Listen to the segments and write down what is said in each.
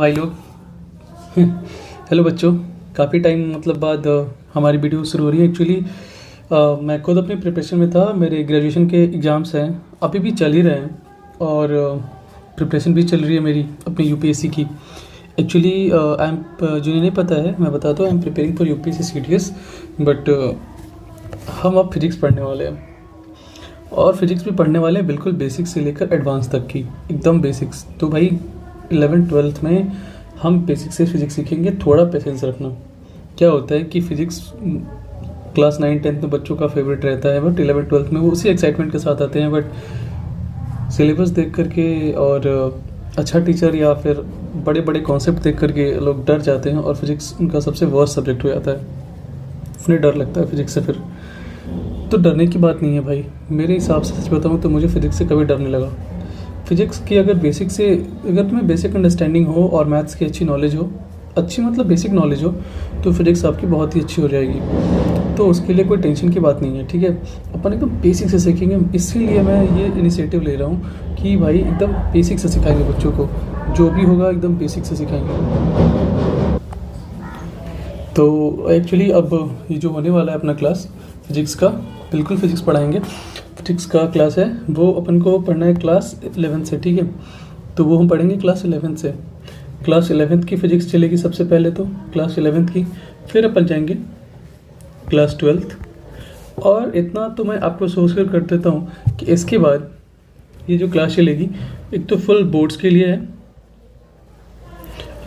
भाई लोग हेलो बच्चों, काफ़ी टाइम बाद हमारी वीडियो शुरू हो रही है। एक्चुअली मैं खुद अपनी प्रिपरेशन में था। मेरे ग्रेजुएशन के एग्ज़ाम्स हैं, अभी भी चल ही रहे हैं और प्रिपरेशन भी चल रही है मेरी अपनी यूपीएससी की। एक्चुअली आई एम जिन्हें नहीं पता है मैं बताता हूँ, I am preparing for UPSC CDS. But हम अब फिजिक्स पढ़ने वाले हैं और फिजिक्स भी पढ़ने वाले हैं, बिल्कुल बेसिक से लेकर एडवांस तक की, एकदम बेसिक्स। तो भाई 11th-12th में हम बेसिक से फिज़िक्स सीखेंगे। थोड़ा पेशेंस रखना। क्या होता है कि फ़िज़िक्स क्लास 9-10 में बच्चों का फेवरेट रहता है, बट 11th-12th में वो उसी एक्साइटमेंट के साथ आते हैं। बट सिलेबस देख करके और अच्छा टीचर या फिर बड़े बड़े कॉन्सेप्ट देख करके लोग डर जाते हैं और फिज़िक्स उनका सबसे वर्स्ट सब्जेक्ट हो जाता है। उन्हें डर लगता है फिज़िक्स से। फिर तो डरने की बात नहीं है भाई। मेरे हिसाब से सच बताऊँ तो मुझे फिज़िक्स से कभी डर नहीं लगा। फिजिक्स की अगर तुम्हें बेसिक अंडरस्टैंडिंग हो और मैथ्स की अच्छी नॉलेज हो, अच्छी बेसिक नॉलेज हो, तो फिजिक्स आपकी बहुत ही अच्छी हो जाएगी। तो उसके लिए कोई टेंशन की बात नहीं है, ठीक है। अपन एकदम बेसिक से सीखेंगे, इसीलिए मैं ये इनिशिएटिव ले रहा हूँ कि भाई एकदम बेसिक से सिखाएंगे बच्चों को। जो भी होगा एकदम बेसिक से सिखाएंगे। तो एक्चुअली अब ये जो होने वाला है अपना क्लास फिजिक्स का, बिल्कुल फिजिक्स पढ़ाएंगे। फिजिक्स का क्लास है वो अपन को पढ़ना है क्लास 11 से, ठीक है। तो वो हम पढ़ेंगे क्लास 11 से। क्लास 11th की फ़िज़िक्स चलेगी सबसे पहले, तो क्लास 11th की, फिर अपन जाएंगे क्लास 12th। और इतना तो मैं आपको सोच कर देता हूँ कि इसके बाद ये जो क्लास चलेगी, एक तो फुल बोर्ड्स के लिए है,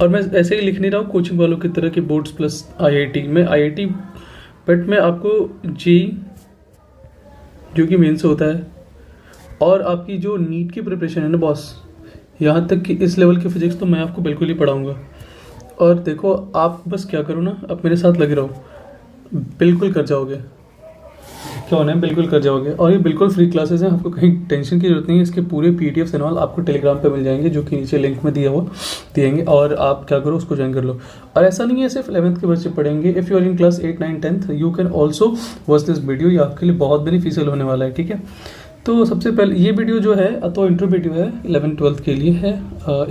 और मैं ऐसे ही लिख नहीं रहा हूँ कोचिंग वालों की तरह कि बोर्ड्स प्लस IIT में IIT, बट मैं आपको जी जो कि मेन से होता है, और आपकी जो नीट की प्रिपरेशन है ना बॉस, यहाँ तक कि इस लेवल की फिजिक्स तो मैं आपको बिल्कुल ही पढ़ाऊँगा। और देखो आप बस क्या करो ना, आप मेरे साथ लगे रहो, बिल्कुल कर जाओगे। क्या होना है, बिल्कुल कर जाओगे। और ये बिल्कुल फ्री क्लासेस हैं, आपको कहीं टेंशन की जरूरत नहीं है। इसके पूरे PDFs एंड ऑल आपको टेलीग्राम पे मिल जाएंगे, जो कि नीचे लिंक में दिएंगे, और आप क्या करो उसको ज्वाइन कर लो। और ऐसा नहीं है सिर्फ 11th के बच्चे पढ़ेंगे। If you are in class 8, 9, 10 you can also watch this video. ये आपके लिए बहुत बेनिफिशियल होने वाला है, ठीक है। तो सबसे पहले ये वीडियो जो है तो इंट्रो वीडियो है, 11th-12th के लिए है।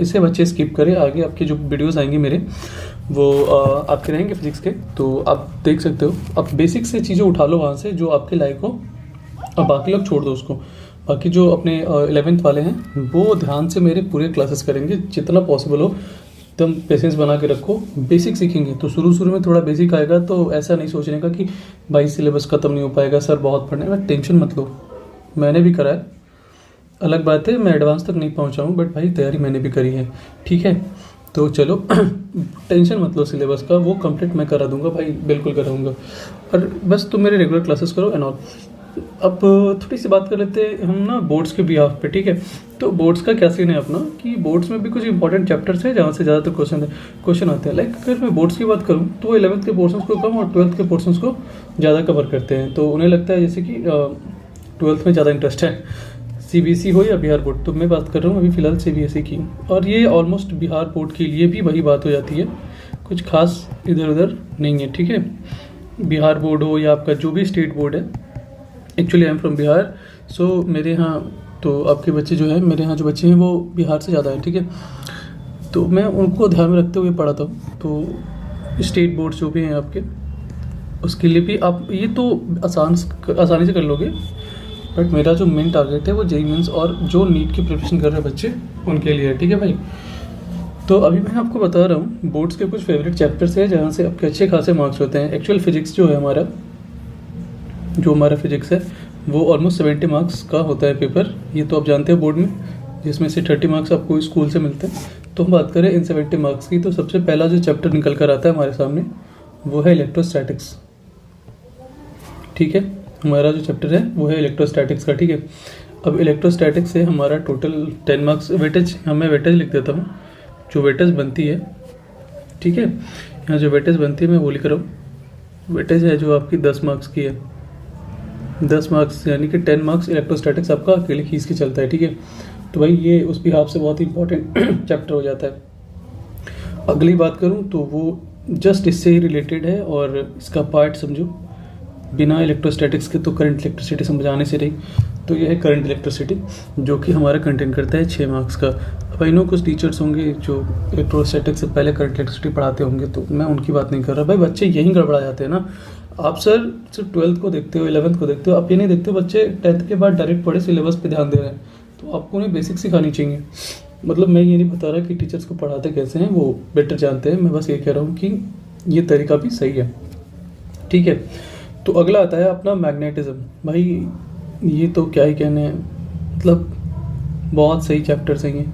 इसे बच्चे स्किप करें, आगे आपके जो वीडियोस आएंगे मेरे वो आपके रहेंगे फिजिक्स के, तो आप देख सकते हो। अब बेसिक से चीज़ें उठा लो वहाँ से जो आपके लायक हो, और बाकी लोग छोड़ दो उसको। बाकी जो अपने 11th वाले हैं वो ध्यान से मेरे पूरे क्लासेस करेंगे जितना पॉसिबल हो। एकदम पेशेंस बना के रखो, बेसिक सीखेंगे। तो शुरू में थोड़ा बेसिक आएगा, तो ऐसा नहीं सोचने का कि भाई सिलेबस ख़त्म नहीं हो पाएगा, सर बहुत पढ़ने में। टेंशन मत लो, मैंने भी करा है। अलग बात है मैं एडवांस तक नहीं पहुंचा हूं, बट भाई तैयारी मैंने भी करी है, ठीक है। तो चलो टेंशन मत लो सिलेबस का, वो कंप्लीट मैं करा दूंगा भाई, बिल्कुल कराऊंगा। और बस तुम मेरे रेगुलर क्लासेस करो एंड ऑल। अब थोड़ी सी बात कर लेते हैं हम ना बोर्ड्स के बिहाफ पे, ठीक है। तो बोर्ड्स का क्या सीन है अपना, कि बोर्ड्स में भी कुछ इंपॉर्टेंट चैप्टर्स हैं जहाँ से ज़्यादातर क्वेश्चन आते हैं। लाइक अगर मैं बोर्ड्स की बात करूँ तो वो 11th के पोर्शंस को कम और 12th के पोर्शंस को ज़्यादा कवर करते हैं। तो उन्हें लगता है जैसे कि 12th में ज़्यादा इंटरेस्ट है, CBSE हो या बिहार बोर्ड। तो मैं बात कर रहा हूँ अभी फ़िलहाल CBSE की, और ये ऑलमोस्ट बिहार बोर्ड के लिए भी वही बात हो जाती है, कुछ खास इधर उधर नहीं है, ठीक है। बिहार बोर्ड हो या आपका जो भी स्टेट बोर्ड है। Actually I am from Bihar, so मेरे यहाँ तो आपके बच्चे जो हैं, मेरे यहाँ जो बच्चे हैं वो बिहार से ज़्यादा है, ठीक है। तो मैं उनको ध्यान में रखते हुए पढ़ाता हूँ। तो स्टेट बोर्ड जो भी हैं आपके, उसके लिए भी आप ये तो आसानी से कर लोगे। बट मेरा जो मेन टारगेट है वो JEE मेंस और जो नीट की प्रिपरेशन कर रहे हैं बच्चे उनके लिए है, ठीक है भाई। तो अभी मैं आपको बता रहा हूँ बोर्ड्स के कुछ फेवरेट चैप्टर्स हैं जहाँ से आपके अच्छे खासे मार्क्स होते हैं। एक्चुअल फिजिक्स जो है हमारा फिजिक्स है वो ऑलमोस्ट 70 मार्क्स का होता है पेपर। ये तो आप जानते हो बोर्ड में, जिसमें से 30 मार्क्स आपको स्कूल से मिलते हैं। तो हम बात करें इन 70 मार्क्स की, तो सबसे पहला जो चैप्टर निकल कर आता है हमारे सामने वो है इलेक्ट्रोस्टैटिक्स, ठीक है। हमारा जो चैप्टर है वो है इलेक्ट्रोस्टैटिक्स का, ठीक है। अब इलेक्ट्रोस्टैटिक्स से हमारा टोटल 10 मार्क्स वेटेज, मैं वेटेज लिख देता हूँ, जो वेटेज बनती है, ठीक है। यहाँ जो वेटेज बनती है मैं वो लिख रहा हूँ। वेटेज है जो आपकी 10 मार्क्स की है, 10 मार्क्स यानी कि 10 मार्क्स इलेक्ट्रोस्टैटिक्स आपका अकेले खींच के चलता है, ठीक है। तो भाई ये उस बिहाफ से बहुत इंपॉर्टेंट चैप्टर हो जाता है। अगली बात करूँ तो वो जस्ट इससे ही रिलेटेड है, और इसका पार्ट समझो बिना इलेक्ट्रोस्टैटिक्स के तो करंट इलेक्ट्रिसिटी समझाने से रही। तो यह है करंट इलेक्ट्रिसिटी, जो कि हमारा कंटेन करता है 6 मार्क्स का। अब आई नो कुछ टीचर्स होंगे जो इलेक्ट्रोस्टैटिक्स से पहले करंट इलेक्ट्रिसिटी पढ़ाते होंगे, तो मैं उनकी बात नहीं कर रहा भाई, बच्चे यहीं गड़बड़ा जाते हैं ना। आप सर सिर्फ 12th को देखते हो, 11th को देखते हो, आप ये नहीं देखते हो बच्चे 10th के बाद डायरेक्ट पढ़े सिलेबस पे ध्यान दे रहे हैं, तो आपको उन्हें बेसिक सिखानी चाहिए। मतलब मैं ये नहीं बता रहा कि टीचर्स को पढ़ाते कैसे हैं वो बेटर जानते हैं, मैं बस ये कह रहा हूँ कि ये तरीका भी सही है, ठीक है। तो अगला आता है अपना मैग्नेटिज्म। भाई ये तो क्या ही कहने हैं, मतलब बहुत सही चैप्टर्स हैं ये,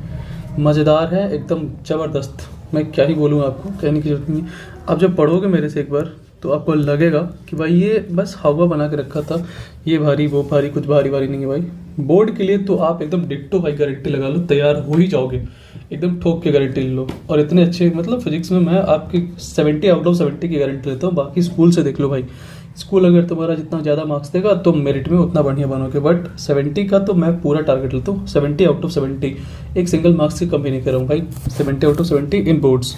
मज़ेदार है एकदम ज़बरदस्त। मैं क्या ही बोलूँ, आपको कहने की ज़रूरत नहीं है। आप जब पढ़ोगे मेरे से एक बार तो आपको लगेगा कि भाई ये बस हवा बना के रखा था, ये भारी वो भारी, कुछ भारी भारी नहीं है भाई। बोर्ड के लिए तो आप एकदम डिट्टो भाई गारंटी लगा लो, तैयार हो ही जाओगे, एकदम ठोक के गारंटी ले लो। और इतने अच्छे, मतलब फिजिक्स में मैं आपकी 70 आउट ऑफ 70 की गारंटी लेता हूँ। बाकी स्कूल से देख लो भाई, स्कूल अगर तुम्हारा जितना ज़्यादा मार्क्स देगा तो मेरिट में उतना बढ़िया बनोगे, बट 70 का तो मैं पूरा टारगेट लेता हूँ, 70 आउट ऑफ 70, एक सिंगल मार्क्स की कमी नहीं कर रहा हूँ भाई, 70 आउट ऑफ 70 इन बोर्ड्स,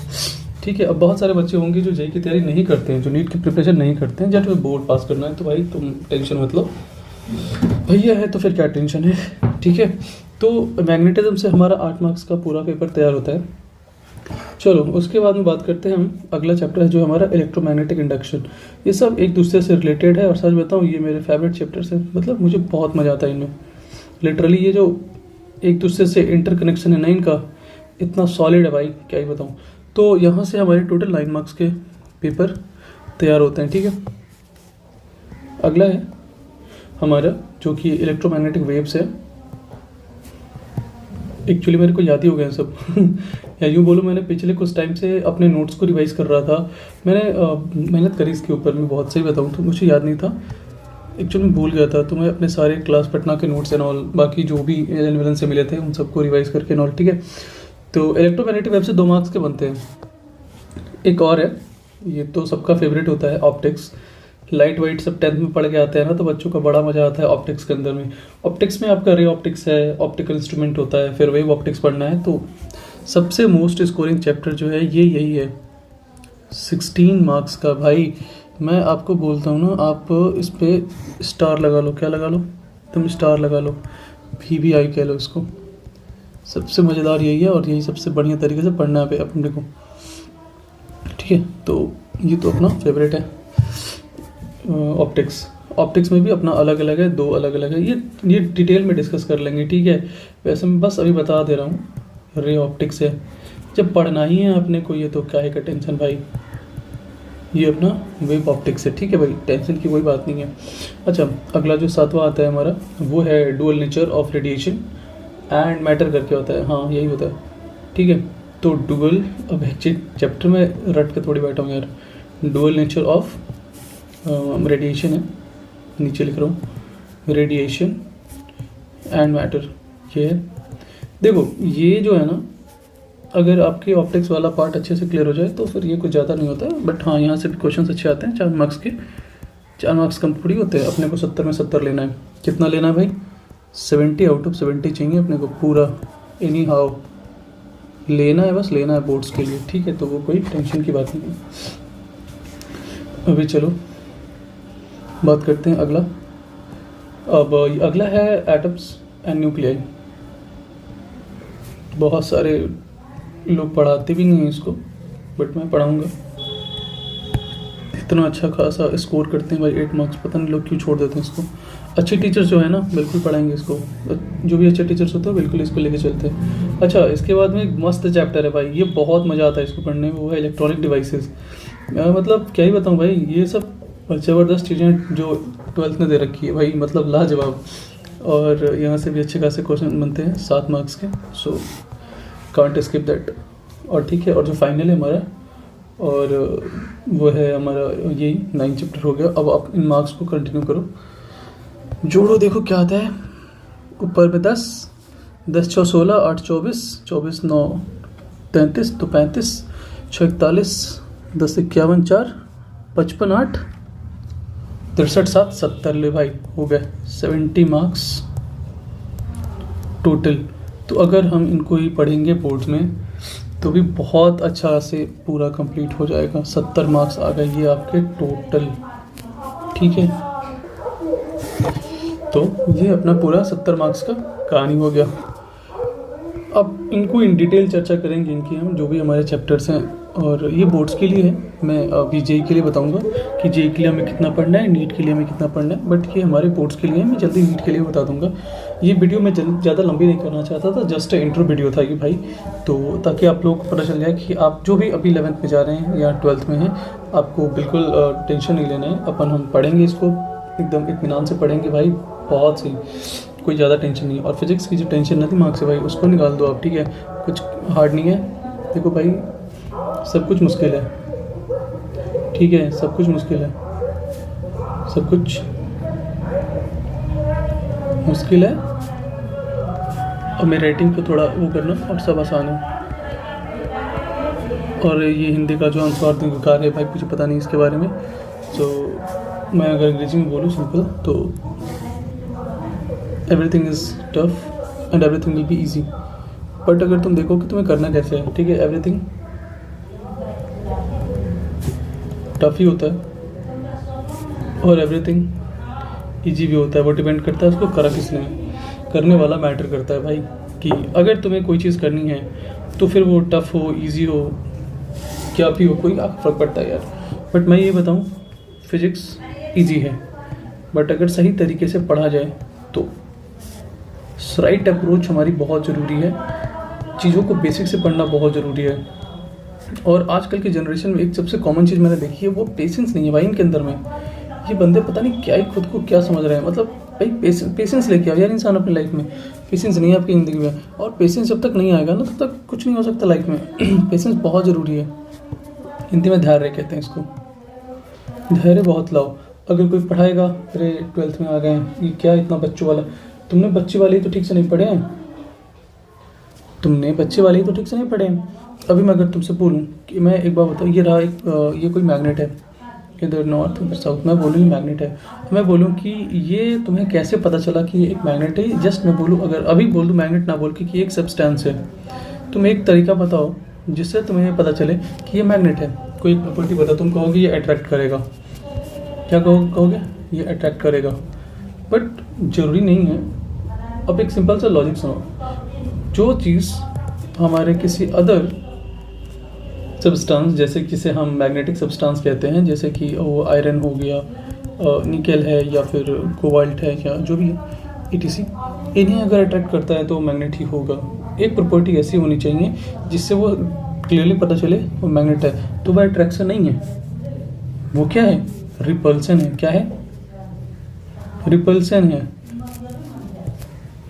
ठीक है। अब बहुत सारे बच्चे होंगे जो जेई की तैयारी नहीं करते हैं, जो नीट की प्रिपरेशन नहीं करते हैं, जब बोर्ड पास करना है, तो भाई तुम टेंशन मत लो, भैया है तो फिर क्या टेंशन है, ठीक है। तो मैग्नेटिज्म से हमारा 8 मार्क्स का पूरा पेपर तैयार होता है। चलो उसके बाद में बात करते हैं हम, अगला चैप्टर है जो हमारा इलेक्ट्रोमैग्नेटिक इंडक्शन। ये सब एक दूसरे से रिलेटेड है, और सच बताऊँ ये मेरे फेवरेट चैप्टर्स हैं, मतलब मुझे बहुत मज़ा आता है इनमें। लिटरली ये जो एक दूसरे से इंटरकनेक्शन है ना इनका, इतना सॉलिड है भाई, क्या ही बताऊँ। तो यहाँ से हमारे टोटल 9 मार्क्स के पेपर तैयार होते हैं, ठीक है। अगला है हमारा जो कि इलेक्ट्रोमैग्नेटिक वेव्स है। एक्चुअली मेरे को याद ही हो गए हैं सब या यूँ बोलूँ, मैंने पिछले कुछ टाइम से अपने नोट्स को रिवाइज़ कर रहा था, मैंने मेहनत करी इसके ऊपर, मैं बहुत सही बताऊँ तो मुझे याद नहीं था एक्चुअली, मैं भूल गया था। तो मैं अपने सारे क्लास पटना के नोट्स एंड ऑल, बाकी जो भी एलन वेलन से मिले थे उन सबको रिवाइज़ करके एंड ऑल, ठीक है। तो इलेक्ट्रोमैग्नेटिक वेव से 2 मार्क्स के बनते हैं। एक और है, ये तो सबका फेवरेट होता है, ऑप्टिक्स। लाइट वाइट सब 10th में पढ़ के आते हैं ना, तो बच्चों का बड़ा मजा आता है ऑप्टिक्स के अंदर में। ऑप्टिक्स में आपका रे ऑप्टिक्स है, ऑप्टिकल इंस्ट्रूमेंट होता है, फिर वेव ऑप्टिक्स पढ़ना है। तो सबसे मोस्ट स्कोरिंग चैप्टर जो है ये यही है, 16 मार्क्स का। भाई मैं आपको बोलता हूँ ना, आप इस पर स्टार लगा लो, क्या लगा लो तुम, स्टार लगा लो, VVI कह लो इसको। सबसे मज़ेदार यही है, और यही सबसे बढ़िया तरीके से पढ़ना है अपने को, ठीक है। तो ये तो अपना फेवरेट है ऑप्टिक्स। ऑप्टिक्स में भी अपना अलग अलग है, 2 अलग अलग है, ये डिटेल में डिस्कस कर लेंगे, ठीक है। वैसे मैं बस अभी बता दे रहा हूँ, रे ऑप्टिक्स है, जब पढ़ना ही है अपने को ये, तो क्या है का टेंशन भाई। ये अपना वेव ऑप्टिक्स है, ठीक है भाई, टेंशन की कोई बात नहीं है। अच्छा अगला जो 7वां आता है हमारा, वो है dual nature of radiation and matter करके होता है, हाँ यही होता है, ठीक है। तो डुअल, अब चैप्टर में रट के थोड़ी बैठा हूँ यार, डुअल नेचर ऑफ रेडिएशन है, नीचे लिख रहा हूँ, रेडिएशन एंड मैटर, ये है। देखो ये जो है ना, अगर आपके ऑप्टिक्स वाला पार्ट अच्छे से क्लियर हो जाए तो फिर ये कुछ ज़्यादा नहीं होता है, बट हाँ यहाँ से भी क्वेश्चंस अच्छे आते हैं। 4 मार्क्स के, 4 मार्क्स कम थोड़ी होते हैं, अपने को 70 में 70 लेना है। कितना लेना है भाई, 70 आउट ऑफ 70 चाहिए अपने को पूरा, एनी हाउ लेना है, बस लेना है बोर्ड्स के लिए, ठीक है। तो वो कोई टेंशन की बात नहीं है। अभी चलो बात करते हैं अगला। अब अगला है एटम्स एंड न्यूक्लियाई। बहुत सारे लोग पढ़ाते भी नहीं हैं इसको, बट मैं पढ़ाऊँगा। इतना अच्छा खासा स्कोर करते हैं भाई, 8 मार्क्स, पता नहीं लोग क्यों छोड़ देते हैं इसको। अच्छे टीचर्स जो है ना बिल्कुल पढ़ाएंगे इसको, जो भी अच्छे टीचर्स होते हैं बिल्कुल इसको लेके चलते हैं। अच्छा इसके बाद में एक मस्त चैप्टर है भाई, ये बहुत मज़ा आता है इसको पढ़ने में, वो है इलेक्ट्रॉनिक डिवाइसेस। मतलब क्या ही बताऊँ भाई, ये सब ज़बरदस्त चीज़ें जो 12th ने दे रखी है भाई, मतलब लाजवाब। और यहाँ से भी अच्छे खासे क्वेश्चन बनते हैं 7 मार्क्स के, सो कांट स्किप दैट। और ठीक है, और जो फाइनल है हमारा, और वो है हमारा यही 9 चैप्टर हो गया। अब आप इन मार्क्स को कंटिन्यू करो, जोड़ो, देखो क्या आता है। ऊपर में 10, 10 6 16, 8 24, 24 9 33, तो 35, 6 41, 10 51 4, 55 8, 63 7 70, ले भाई हो गए 70 मार्क्स टोटल। तो अगर हम इनको ही पढ़ेंगे बोर्ड्स में तो भी बहुत अच्छा से पूरा कंप्लीट हो जाएगा। 70 मार्क्स आ गए ये आपके टोटल, ठीक है। तो ये अपना पूरा 70 मार्क्स का कहानी हो गया। अब इनको इन डिटेल चर्चा करेंगे, इनकी हम जो भी हमारे चैप्टर्स हैं। और ये बोर्ड्स के लिए है, मैं अभी जेई के लिए बताऊंगा कि जेई के लिए हमें कितना पढ़ना है, नीट के लिए हमें कितना पढ़ना है, बट ये हमारे बोर्ड्स के लिए है। मैं जल्दी नीट के लिए बता दूंगा। ये वीडियो मैं ज़्यादा लंबी नहीं करना चाहता था, जस्ट इंट्रो वीडियो था ये भाई, तो ताकि आप लोगों को पता चल जाए कि आप जो भी अभी 11th में जा रहे हैं या 12th में हैं, आपको बिल्कुल टेंशन नहीं लेना है। अपन हम पढ़ेंगे इसको एकदम इत्मीनान से पढ़ेंगे भाई, बहुत सही, कोई ज़्यादा टेंशन नहीं है। और फिजिक्स की जो टेंशन ना दिमाग से भाई, उसको निकाल दो आप, ठीक है। कुछ हार्ड नहीं है। देखो भाई, सब कुछ मुश्किल है, ठीक है, सब कुछ मुश्किल है, सब कुछ मुश्किल है। और मेरी राइटिंग को थोड़ा वो करना, और सब आसान है। और ये हिंदी का जो अनुस्वार कार्य है भाई, मुझे पता नहीं इसके बारे में, तो मैं अगर अंग्रेजी में बोलूँ सिंपल, तो everything is tough and everything will be easy. But अगर तुम देखो कि तुम्हें करना कैसे है, ठीक है, एवरीथिंग टफ ही होता है और एवरीथिंग ईजी भी होता है। वो डिपेंड करता है उसको करा किसने, करने वाला मैटर करता है भाई। कि अगर तुम्हें कोई चीज़ करनी है तो फिर वो टफ़ हो, ईजी हो, क्या भी हो, कोई आप फ़र्क पड़ता है यार। बट मैं ये बताऊँ, फिज़िक्स ईजी है, बट अगर सही तरीके से पढ़ा जाए तो राइट अप्रोच हमारी बहुत ज़रूरी है। चीज़ों को बेसिक से पढ़ना बहुत ज़रूरी है। और आजकल के जनरेशन में एक सबसे कॉमन चीज़ मैंने देखी है, वो पेशेंस नहीं है भाई इनके अंदर में। ये बंदे पता नहीं क्या ही खुद को क्या समझ रहे हैं। मतलब भाई पेशेंस लेके आओ यार इंसान अपनी लाइफ में। पेशेंस नहीं है आपकी ज़िंदगी में, और पेशेंस जब तक नहीं आएगा ना, तब तक कुछ नहीं हो सकता लाइफ में। पेशेंस बहुत ज़रूरी है। हिंदी में धैर्य कहते हैं इसको। धैर्य बहुत लाओ। अगर कोई पढ़ाएगा, अरे 12th में आ गए, ये क्या इतना बच्चों वाला, तुमने बच्चे वाले तो ठीक से नहीं पढ़े हैं, तुमने बच्चे वाले तो ठीक से नहीं पढ़े हैं। अभी मैं अगर तुमसे बोलूँ कि मैं एक बार बताऊँ, ये रहा एक ये कोई मैग्नेट है, इधर नॉर्थ इधर साउथ, मैं बोलूँ ये मैग्नेट है। मैं बोलूँ कि ये तुम्हें कैसे पता चला कि ये एक मैग्नेट है। जस्ट मैं बोलूँ, अगर अभी बोल दूँ मैग्नेट ना बोल के कि एक सब्सटेंस है, तुम एक तरीका बताओ जिससे तुम्हें पता चले कि ये मैग्नेट है। कोई प्रॉपर्टी बताओ, तुम कहोगे ये अट्रैक्ट करेगा, क्या कहोगे ये अट्रैक्ट करेगा, बट ज़रूरी नहीं है। अब एक सिंपल सा लॉजिक सुनो, जो चीज़ हमारे किसी अदर सब्सटेंस, जैसे जिसे हम मैग्नेटिक सब्सटेंस कहते हैं, जैसे कि वो आयरन हो गया, निकल है, या फिर कोबाल्ट है, या जो भी है ETC, इन्हें अगर अट्रैक्ट करता है तो मैग्नेट ही होगा। एक प्रॉपर्टी ऐसी होनी चाहिए जिससे वो क्लियरली पता चले वो मैग्नेट है। तो वह अट्रैक्शन नहीं है, वो क्या है, रिपल्सन है। क्या है, रिपल्सन है।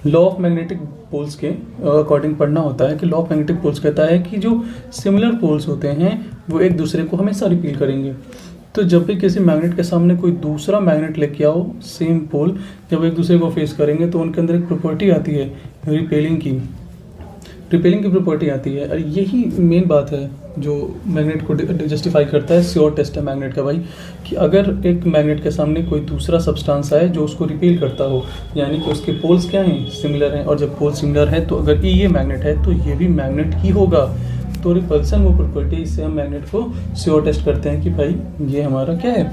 लॉ ऑफ मैग्नेटिक पोल्स के अकॉर्डिंग पढ़ना होता है कि लॉ ऑफ मैग्नेटिक पोल्स कहता है कि जो सिमिलर पोल्स होते हैं वो एक दूसरे को हमेशा रिपील करेंगे। तो जब भी किसी मैग्नेट के सामने कोई दूसरा मैग्नेट लेके आओ, सेम पोल, जब एक दूसरे को फेस करेंगे तो उनके अंदर एक प्रॉपर्टी आती है रिपेलिंग की प्रॉपर्टी आती है। और यही मेन बात है जो मैग्नेट को जस्टिफाई करता है। श्योर टेस्ट है मैग्नेट का भाई, कि अगर एक मैग्नेट के सामने कोई दूसरा सब्सटेंस आए जो उसको रिपेल करता हो, यानी कि उसके पोल्स क्या हैं, सिमिलर हैं, और जब पोल सिमिलर है तो अगर ये मैग्नेट है तो ये भी मैग्नेट ही होगा। तो रिपल्सन वो प्रॉपर्टी, इससे हम मैग्नेट को श्योर टेस्ट करते हैं कि भाई ये हमारा क्या है,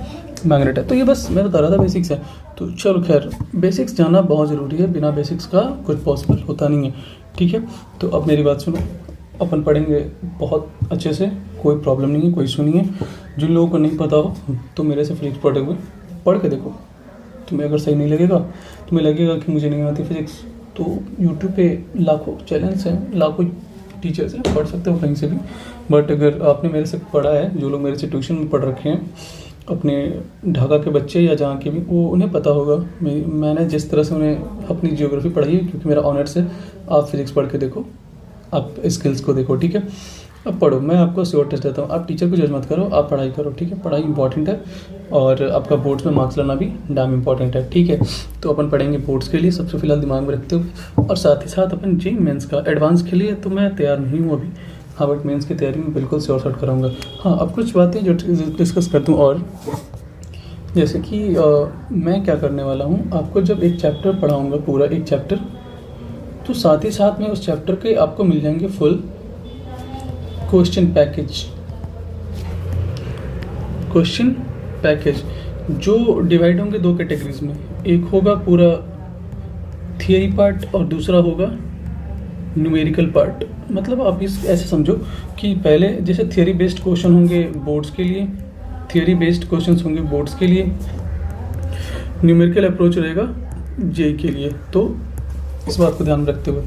मैग्नेट है। तो ये बस मैं बता रहा था बेसिक्स है। तो चलो खैर, बेसिक्स जानना बहुत ज़रूरी है, बिना बेसिक्स का कुछ पॉसिबल होता नहीं है, ठीक है। तो अब मेरी बात सुनो, अपन पढ़ेंगे बहुत अच्छे से, कोई प्रॉब्लम नहीं है, कोई इशू नहीं है। जिन लोगों को नहीं पता हो तो मेरे से फिजिक्स पढ़ के देखो। तुम्हें अगर सही नहीं लगेगा, तुम्हें लगेगा कि मुझे नहीं आती फिजिक्स, तो यूट्यूब पे लाखों चैनल्स हैं, लाखों टीचर्स हैं, पढ़ सकते हो कहीं से भी। बट अगर आपने मेरे से पढ़ा है, जो लोग मेरे से ट्यूशन में पढ़ रखे हैं, अपने ढाका के बच्चे या जहाँ के भी, वो उन्हें पता होगा मैंने जिस तरह से उन्हें अपनी जियोग्राफी पढ़ाई है, क्योंकि मेरा ऑनर्स है। आप फिजिक्स पढ़ के देखो, आप स्किल्स को देखो, ठीक है। अब पढ़ो, मैं आपको श्योर टेस्ट देता हूँ। आप टीचर को जज मत करो, आप पढ़ाई करो, ठीक है। पढ़ाई इंपॉर्टेंट है और आपका बोर्ड्स में मार्क्स लाना भी डैम इंपॉर्टेंट है, ठीक है। तो अपन पढ़ेंगे बोर्ड्स के लिए सबसे फिलहाल दिमाग में रखते हुए, और साथ ही साथ अपन जेईई मेंस का एडवांस के लिए तो मैं तैयार नहीं हूँ अभी, हाँ, बट मेंस की तैयारी में बिल्कुल श्योर शॉट कराऊंगा। हाँ, अब कुछ बातें जो डिस्कस कर दूँ, और जैसे कि मैं क्या करने वाला हूँ, आपको जब एक चैप्टर पढ़ाऊँगा, पूरा एक चैप्टर, तो साथ ही साथ में उस चैप्टर के आपको मिल जाएंगे फुल क्वेश्चन पैकेज जो डिवाइड होंगे दो कैटेगरीज में। एक होगा पूरा थियरी पार्ट और दूसरा होगा न्यूमेरिकल पार्ट, मतलब आप इस ऐसे समझो कि पहले जैसे थियरी बेस्ड क्वेश्चन होंगे बोर्ड्स के लिए, थियरी बेस्ड क्वेश्चंस होंगे बोर्ड्स के लिए, न्यूमेरिकल अप्रोच रहेगा जेई के लिए। तो इस बात को ध्यान में रखते हुए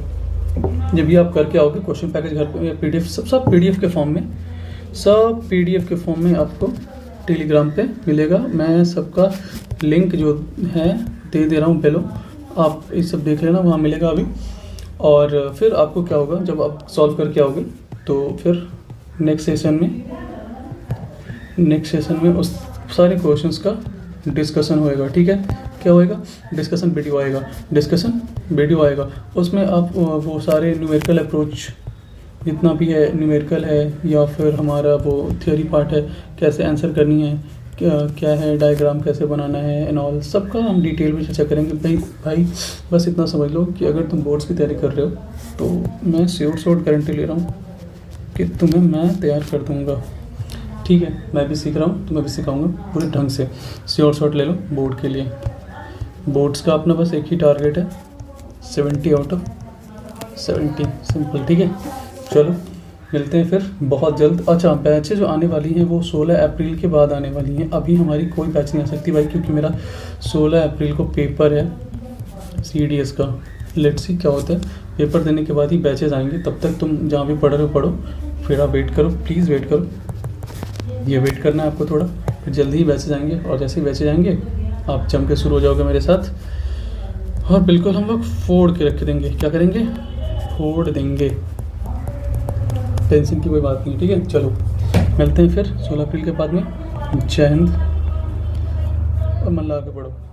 जब भी आप करके आओगे क्वेश्चन पैकेज घर पे, पीडीएफ सब पीडीएफ के फॉर्म में, सब पीडीएफ के फॉर्म में आपको टेलीग्राम पे मिलेगा। मैं सबका लिंक जो है दे रहा हूँ बेलो, आप ये सब देख लेना, वहाँ मिलेगा अभी। और फिर आपको क्या होगा जब आप सॉल्व करके आओगे तो फिर नेक्स्ट सेशन में उस सारे क्वेश्चंस का डिस्कशन होएगा, ठीक है। क्या होएगा? डिस्कशन वीडियो आएगा, उसमें आप वो सारे न्यूमेरिकल अप्रोच जितना भी है, न्यूमेरिकल है या फिर हमारा वो थियोरी पार्ट है, कैसे आंसर करनी है, क्या है डायग्राम कैसे बनाना है एंड ऑल, सबका हम डिटेल में चर्चा करेंगे। भाई बस इतना समझ लो कि अगर तुम बोर्ड्स की तैयारी कर रहे हो तो मैं श्योर गारंटी ले रहा हूँ कि तुम्हें मैं तैयार कर दूँगा, ठीक है। मैं भी सीख रहा हूँ, तुम्हें भी सिखाऊंगा पूरे ढंग से। श्योर ले लो बोर्ड के लिए। बोर्ड्स का अपना बस एक ही टारगेट है, 70 आउट ऑफ 70, सिंपल, ठीक है। चलो मिलते हैं फिर बहुत जल्द। अच्छा, बैचें जो आने वाली हैं वो 16 अप्रैल के बाद आने वाली हैं। अभी हमारी कोई बैच नहीं आ सकती भाई, क्योंकि मेरा 16 अप्रैल को पेपर है CDS का। लेट्स सी क्या होता है, पेपर देने के बाद ही बैचेज आएंगे। तब तक तुम जहाँ भी पढ़ रहे हो पढ़ो, फिर आप वेट करो, प्लीज़ वेट करो, ये वेट करना है आपको थोड़ा, फिर जल्दी ही बैचेज आएंगे। और जैसे ही बैचेज आएंगे आप जम के शुरू हो जाओगे मेरे साथ, और बिल्कुल हम लोग फोड़ के रख देंगे। क्या करेंगे? फोड़ देंगे, टेंशन की कोई बात नहीं, ठीक है। चलो मिलते हैं फिर 16 अप्रैल के बाद में। जय हिंद और मन लगा के पढ़ो।